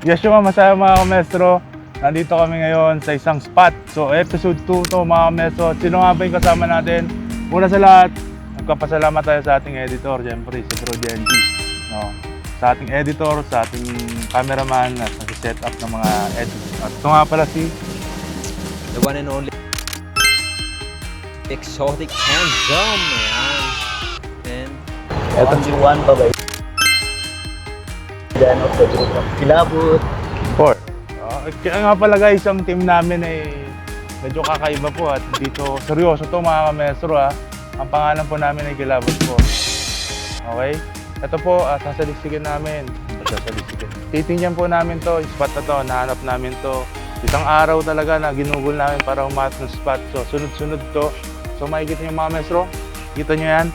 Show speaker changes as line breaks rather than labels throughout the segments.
Yes, yung masaya mga kamestro. Nandito kami ngayon sa isang spot. So, episode 2 to mga kamestro. Sino nga ba yung kasama natin? Una sa lahat, nagpapasalamat tayo sa ating editor, siyempre, si Bro Genji. No? Sa ating editor, sa ating cameraman at nag-set up ng mga edits. At ito nga pala si
the one and only Exotic Handsome. Ayan. And
Eto si Juan pa ba? Diyan ako sa group ng Kilabot.
4. Kaya nga pala guys, ang team namin ay medyo kakaiba po at dito seryoso to mga kamestro ha. Ang pangalan po namin ay Kilabot po. Okay? Ito po, sasalisikin namin. Titingnan po namin to, yung spot na to, nahanap namin to. Isang araw talaga na ginugol namin para umat ng spot. So, sunod-sunod to. So, makikita nyo mga maestro. Kita nyo yan.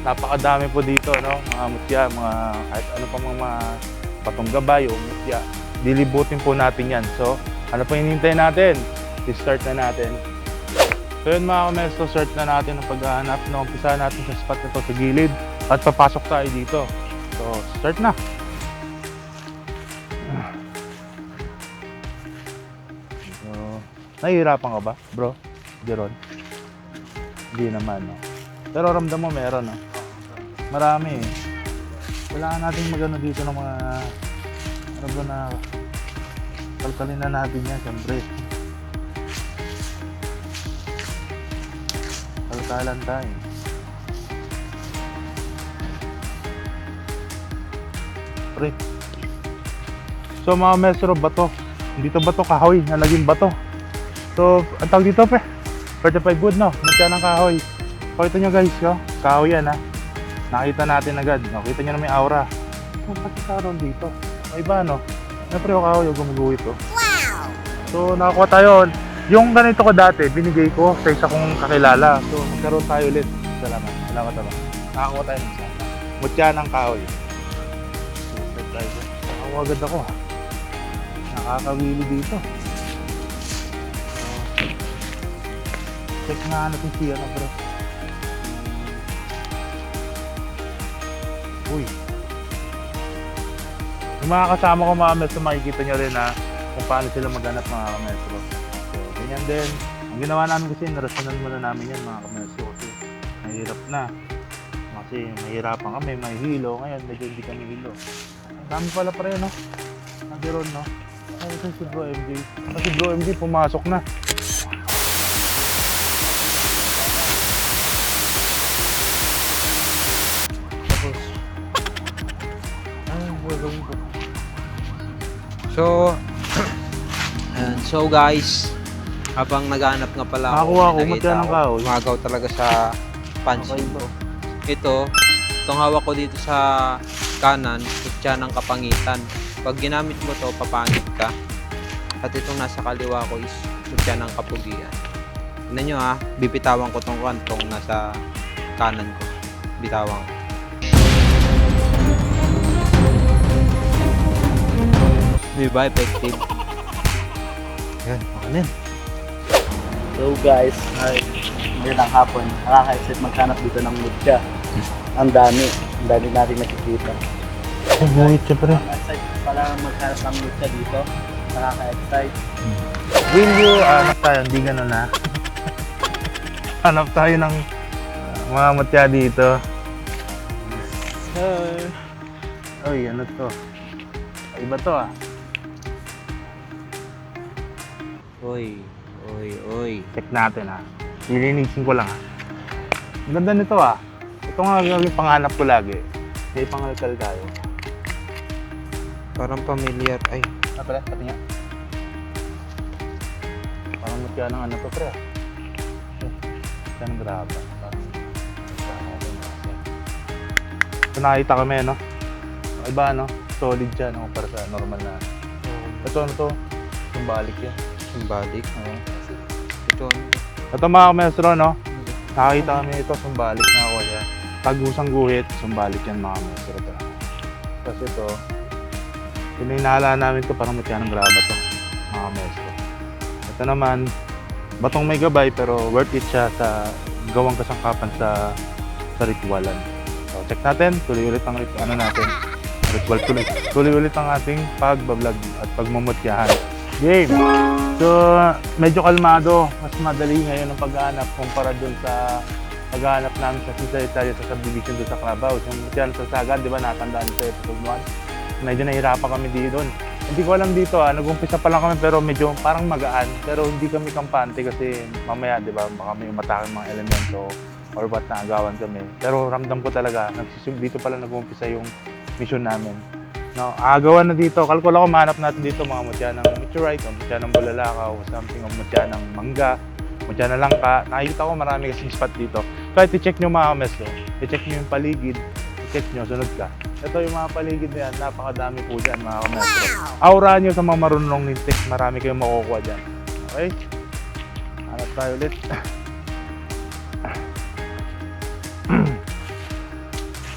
Napakadami po dito, no? Mga mutya, mga kahit ano pa mga patong gabay o mutya. Dilibutin po natin yan. So, ano po hinihintay natin? I-start na natin. So, yun mga maestro, start na natin ang paghahanap. No? Umpisa natin sa spot na to sa gilid. At papasok tayo dito. So, start na. So, nahihirapan ka ba, bro? Jeron? Hindi naman, no? Pero ramdam mo meron, no? Marami, eh. Kailangan natin magano dito ng mga ano ba na kalkalin na natin yan, siyempre. Kalkalan tayo. Pre. So mga mesro, bato. Dito bato, kahoy na naging bato. So, ang tawag dito pre, 35 wood no, magka ng kahoy. Pakita nyo guys, yo. Kahoy yan ha. Nakita natin agad, no? Kita nyo na may aura. Oh, ba't karoon dito? May iba no? Siyempre yung kahoy, yung gumuguhit to. Wow! So nakakuha tayo. Yung ganito ko dati, binigay ko sa isa kong kakilala. So magkaroon tayo ulit. Salamat. Salamat naman. Nakakuha tayo ng isa. Mutya ng kahoy. Nakakuha agad ako. Nakakawili dito. Check nga natin siya na bro. Uy. Yung mga kasama ko mga metro, makikita nyo rin na kung paano sila maghanap mga kametro. So, ganyan din. Ang ginawa namin kasi, narasanan muna namin yan mga kametro kasi mahirap na. Kasi mahirapan kami, may hilo. Ngayon, medyo hindi kami hilo. Ang dami pala pa rin, no? Nagbiron, no? Ay, ito si Bro MJ. Kasi Bro MJ pumasok na. Tapos, ay, gagawin ko.
so guys, habang naghahanap nga pala
Nakakuha ko,
nakita
matya ng kahoy.
umagaw talaga sa pansin ko. Itong hawak ko dito sa kanan, kutya ng kapangitan. Pag ginamit mo to, papangit ka. At itong nasa kaliwa ko is kutya ng kapugian. Tignan nyo ha, bibitawan ko tong kantong nasa kanan ko. Bitawan ko. Diba effective? Yan, makanin.
So guys, magandang hapon. Nakaka-excited maghanap dito ng mutya. Ang dami natin nakikita.
Gumuhit siya pre.
Excited pala maghanap ng mutya dito. Nakaka-excite.
Will you, hanap tayo, hindi ganun na. Hanap tayo ng mga mutya dito. Uy, ano to? Iba to ah.
Oy.
Check natin ah. Lilinisin ko lang ah. Ang ganda nito ah. Ito nga yung panganap ko lagi. May pangalkal tayo.
Parang familiar. Ay,
Pala, pati nga. Parang mutya ng ano to pre ah. Mutya ng graba. Parang ito nakita kami no? Iba no? Solid siya no? Para sa normal na. Ito ano to? Sumbalik yan.
symbolic.
Oo.
Ito,
Ito mga kamestro no? Nakakita kami ito, sumbalik na ako siya. Tagusang guhit, sumbalik yan mga kamestro to. Tapos ito, pininahala namin ito parang mutya ng graba to mga kamestro. Ito naman, batong may gabay pero worth it siya sa gawang kasangkapan sa ritualan. So check natin, tuloy ulit ang ano natin. ritual tuloy. Tuloy ulit ang ating pagbablog at pagmumutyahan. Game! So, medyo kalmado. Mas madali ngayon ang paghahanap kumpara dun sa paghahanap namin sa Sisa Italia sa subdivision doon sa Clubhouse. Yung mutyahan sa Sagad, di ba natandaan sa episode 1? Medyo nahirapan kami dito doon. Hindi ko alam dito nag-umpisa pa lang kami pero medyo parang magaan. Pero hindi kami kampante kasi mamaya, di ba, baka may umatake mga elemento or what na agawan kami. Pero ramdam ko talaga, dito pala nag-umpisa yung mission namin. No, agawan na dito. Kalkula ko mahanap natin dito mga mutya ng meteorite, o mutya ng bulalakaw, o something, o mutya ng mangga, mutya na langka. Nakikita ko marami kasing spot dito. Kahit i-check nyo mga kameso, i-check nyo yung paligid, i-check nyo, sunod ka. Ito yung mga paligid na yan, napakadami po dyan mga kameso. Aura nyo sa mga marunong nintik, marami kayong makukuha dyan. Okay? Hanap tayo ulit.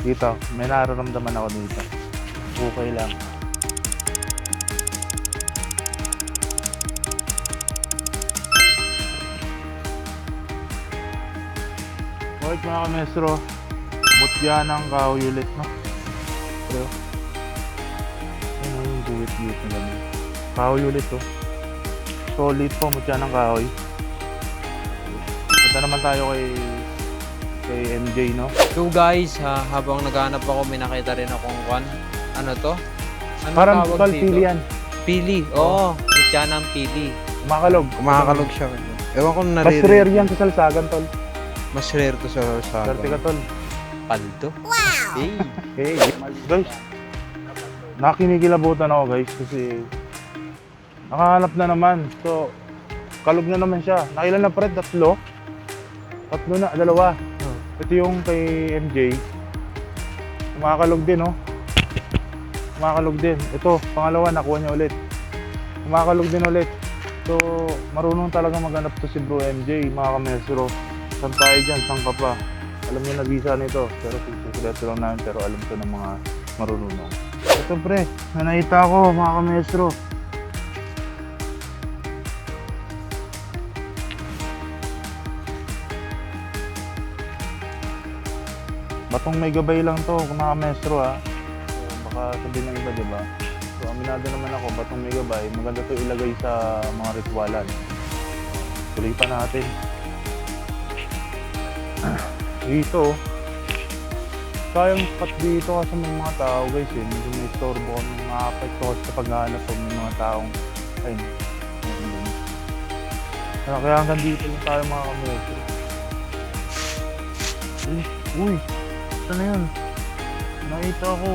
Dito, may nararamdaman ako dito. Okay lang. Alright mga kamestro, mutya ng kahoy ulit, no? Pero, ano yung guwit-guwit na gano'n? Kahoy ulit, oh. Solid po, mutya ng kahoy. Punta naman tayo kay MJ, no?
So guys, habang naghahanap ako, may nakita rin akong ano to? Ano
Parang
tawag
tol,
dito?
pili yan.
Pili, oo. Mutya ng pili.
Kumakalog.
Kumakalog siya. Ewan ko
Mas rare yan sa salsagan, tol.
Mas rare to sa
Swerte ka, tol.
paldo. Wow! Hey!
Hey, guys. Nakinikilabutan ako, guys, kasi nakahanap na naman. So, kalog na naman siya. Nakailan na pa rin? Tatlo na, dalawa. Ito yung kay MJ. Kumakalog din, oh. Kumakalog din. Ito, pangalawa, nakuha niya ulit. Kumakalog din ulit. So, marunong talaga maghanap to si Bro MJ, mga kamesro. Saan tayo dyan? Saan ka pa? Alam niyo na visa nito. Pero susulat lang namin, pero alam to ng mga marunong. Ito pre, nanakita ko, mga kamesro. Batong may gabay lang to, mga kamestro ha. So, baka sabihin ng iba, diba? So, aminado naman ako, batong may gabay. Maganda to ilagay sa mga ritualan. Tuloy pa natin. Dito, sayang spot dito kasi may mga tao guys eh. Medyo may istorbo kami, makapekto kasi sa paghahanap pag may mga taong ayun. Kaya hanggang dito lang tayo mga kamestro. Uy! Saan na yun? Nakita ko.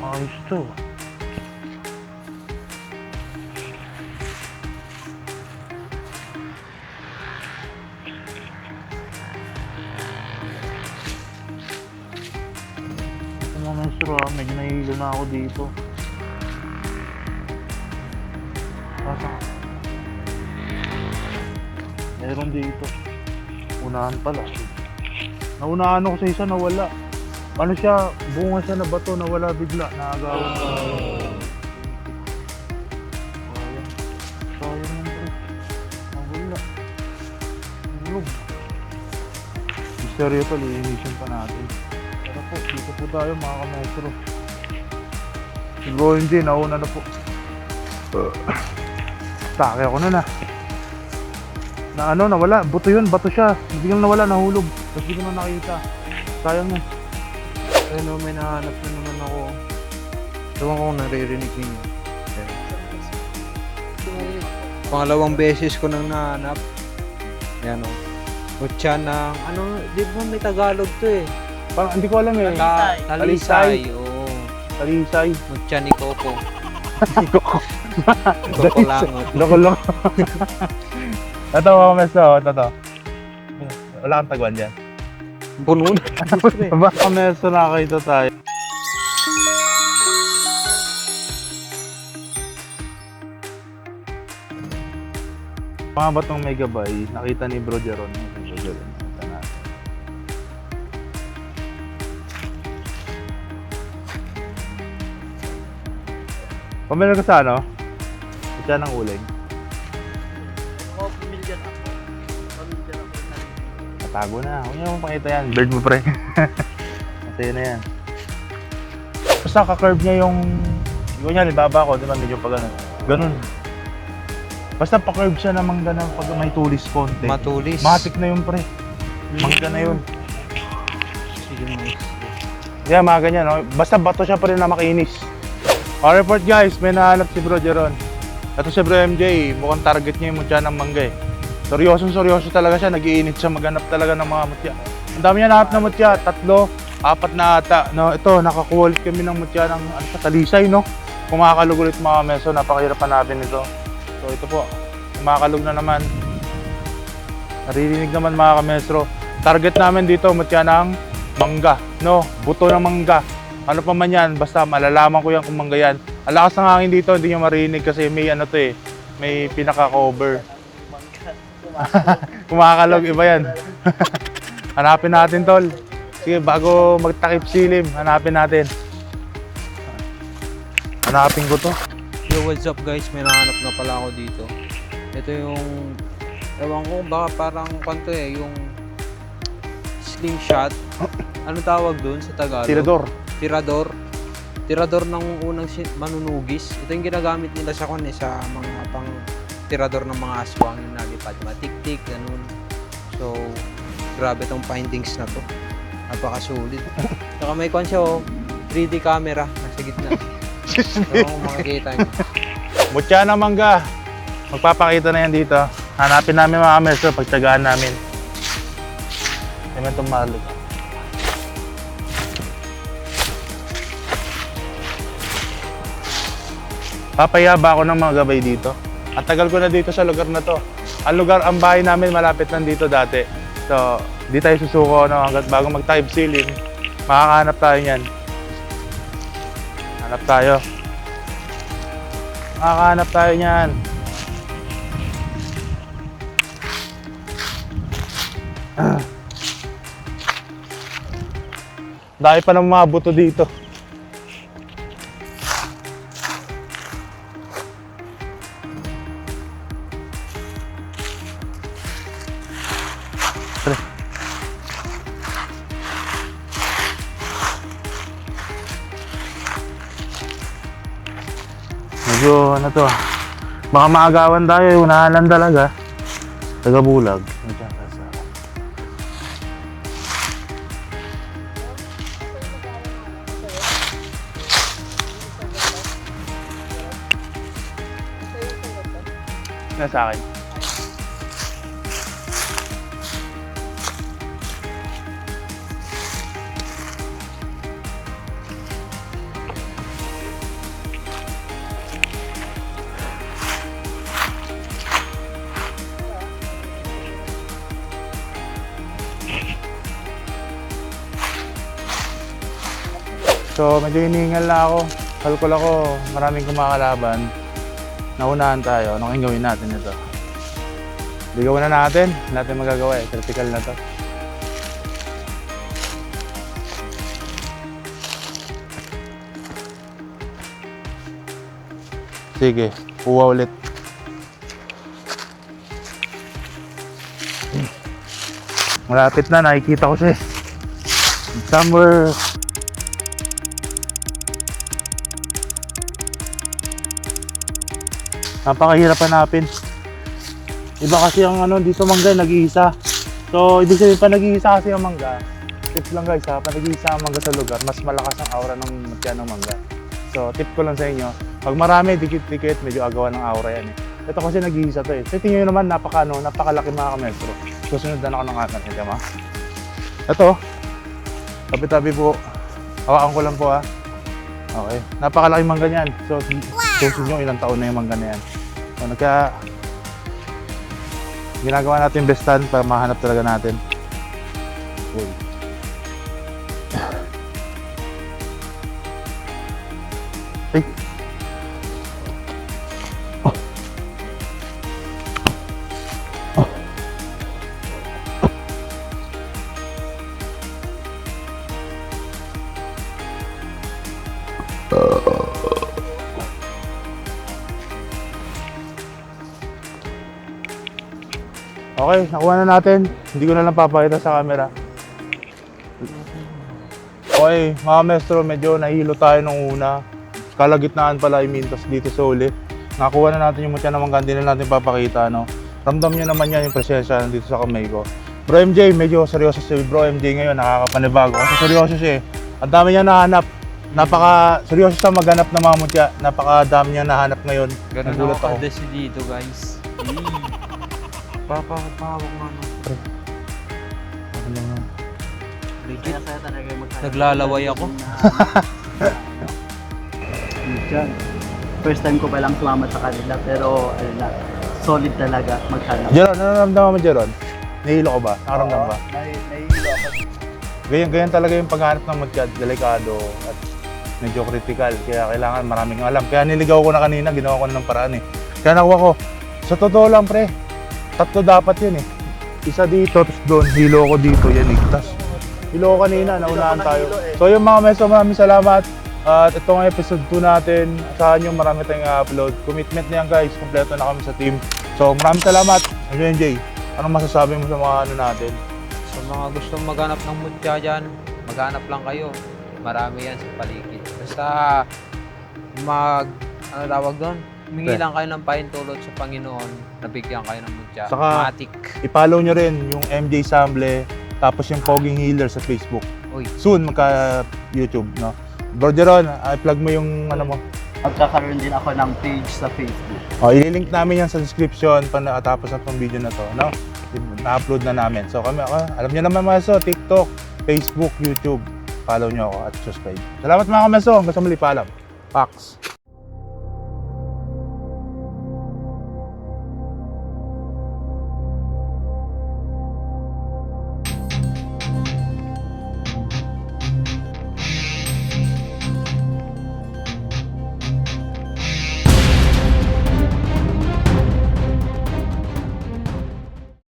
Ayos to. Ito mga maestro medyo nahihilo na ako dito. Meron dito. Unahan pala. Naunahan ako sa isa, nawala. Ano siya, bunga siya na bato, nawala bigla. Naagawan ko. Sayang lang po. Nawala. Ulog. Misteryo to, liinisin pa natin. Tara po, dito po tayo mga kamestro. Siguro hindi, nauna na po. Take ako na. Na ano, nawala. Buto yun, bato siya. Biglang nawala, nahulog. Tapos di ko na nakita. Sayang yan.
Ayun, may nahanap na naman ako. Ewan ko kung naririnig niyo. Pangalawang beses ko nang nahanap. Ayan o. Mutya ng, di ba may Tagalog to eh?
Parang hindi ko alam eh.
Talisay. Oo.
Talisay.
Mutya ni Coco. Coco langot.
Loko. Ito mga kameso, ito. Wala kang taguan dyan.
Puno na.
Mga kameso, nakakita tayo. Mga batong may gabay, nakita ni Bro Jeron. Nakita natin. Pamilya ka sa ano? Siya ng uling.
Ako, pamilya na ako.
Tago na. Huwag niyo naman pakita yan. Bird mo, pre. Masaya na yan. Basta ka-curve niya yung... Kunyari, baba ko, di ba? Medyo pa ganun. Ganun. Basta pa-curve siya namang ganun pag may tulis konti.
Matulis.
Matik na yun, pre. Mangga na yun.
Sige, mais.
Yeah, mga ganyan, no? Basta bato siya pa rin na makinis. Report guys, may nahanap si Bro Jeron. Ito si Bro MJ, mukhang target niya yung mutya ng mangga eh. Seryoso talaga siya, nag-iinit siya maghanap talaga ng mga mutya. Ang dami niya nahanap na mutya, 3, 4 na ata. No, ito, nakakuha ulit kami ng mutya ng talisay, no? Kumakalog ulit mga meso, napakahirap hanapin ito. So ito po, kumakalog na naman. Naririnig naman mga kamestro. Target namin dito, mutya ng mangga, no? Buto ng mangga. Ano pa man yan, basta malalaman ko yan kung mangga yan. Ang lakas ng hangin dito, hindi nyo marinig kasi may ano to eh, may pinaka-cover. Kumakalog, iba yan. Hanapin natin, tol. Sige, bago magtakip silim, hanapin natin. Hanapin ko to.
Yo, what's up guys? May nahanap na pala ako dito. Ito yung... Ewan ko, baka parang kanto eh, yung... slingshot. Ano tawag doon sa Tagalog?
Tirador.
Tirador. Tirador ng unang manunugis. Ito yung ginagamit nila sa kwan eh, sa mga pang tirador ng mga aswang yung nalipad. Matik-tik, ganun. So, grabe tong findings na to. Napakasulit. Saka may kwan siya oh, 3D camera nasa gitna. So, kung makikita nyo.
Mutya ng mangga. Magpapakita na yan dito. Hanapin namin mga kamestro, pagtsagaan namin. Naman itong malig. Papayaba ako ng mga gabay dito. Ang tagal ko na dito sa lugar na to. Ang bahay namin malapit lang dito dati. So, di tayo susuko no, hanggat bago mag-type ceiling, makakahanap tayo niyan. Hanap tayo. Makakahanap tayo niyan. Dahil pa ng mga buto dito. Medyo ano to, baka maagawan tayo, unahan lang talaga. Taga-bulag. Sa akin. So medyo hinihingal na ako. Kalkul ako, maraming kumakalaban. Naunahan tayo, anong gawin natin ito? Ligawan na natin, natin magagawa eh, critical na to. Sige, kuha ulit. Malapit na, nakikita ko siya eh. Somewhere. Napakahirap hanapin. Iba kasi ang ano dito mangga nag-iisa. So ibig sabihin pa nag-iisa kasi ang mangga. Tip lang guys ha, pag nag-iisa ang mangga sa lugar, mas malakas ang aura ng mutya ng mangga. So tip ko lang sa inyo, pag marami dikit-dikit, medyo agawan ng aura yan eh. Ito kasi nag-iisa to eh. So tingnan nyo naman napakalaki mga kamestro. Susunod na ako ng kanan, hindi ma. Ito, tabi-tabi po. Hawakan ko lang po ha. Okay, napakalaki mangga niyan. So susunod nyo ilang taon na yung mangga na yan. So ginagawa natin best stand para mahanap talaga natin. Cool. Ay. Okay, nakuha na natin. Hindi ko na lang papakita sa camera. Okay, mga maestro, medyo nahilo tayo nung una. Kalagitnaan pala, tas dito sa uli. Nakuha na natin yung mutya naman, hindi na natin papakita, no? Ramdam nyo naman yan yung presensya dito sa kamay ko. Bro MJ, medyo seryoso si Bro MJ ngayon, nakakapanibago. Kasi seryoso siya eh. Ang dami niya nahanap. Seryoso siya maghanap ng mga mutya. Napakadami niya nahanap ngayon.
Ganun
Nagulat
ako
ako.
ka-decidido, guys. Papahawak nga no.
Kaya saya talaga maghanap.
Naglalaway ako.
Diyan. First time ko palang sumama sa kanila, pero ayun na, solid talaga maghanap.
Jeron, ano naramdaman mo Jeron? Nahilo ka ba? Nakaramdam ba?
Nahihilo ako.
Ganyan talaga yung paghanap ng mutya. Delikado at medyo critical. Kaya kailangan maraming alam. Kaya niligaw ko na kanina, ginawa ko na ng paraan eh. Kaya nakuha ko. Sa totoo lang pre, 3 dapat yun eh. Isa dito, tapos doon, hilo ko dito, yan eh. Tapos hilo ko kanina, naunahan tayo. So yung mga meso, maraming salamat. At ito nga episode 2 natin. Asahan nyo marami tayong upload. Commitment na yan guys, kompleto na kami sa team. So maraming salamat. NJ, anong masasabi mo sa mga ano natin?
Sa mga gustong maghanap ng mutya dyan, maghanap lang kayo. Marami yan sa paligid. Basta ano tawag doon? Humingi lang kayo ng pahintulot sa Panginoon, nabigyan kayo ng mutya.
Saka-
Matik.
I-follow nyo rin yung MJ Samble, tapos yung Poging Healer sa Facebook.
Uy,
Soon magka-YouTube, no? Bro Jeron, i-plug mo yung ano mo.
Magkakaroon din ako ng page sa Facebook.
O, ililink namin yan sa description pag nakatapos na itong video na to, no? Na-upload na namin. So kami, alam niyo naman mga so, TikTok, Facebook, YouTube. Follow nyo ako at subscribe. Salamat mga kameso. Hanggang sa muli, paalam. Pax.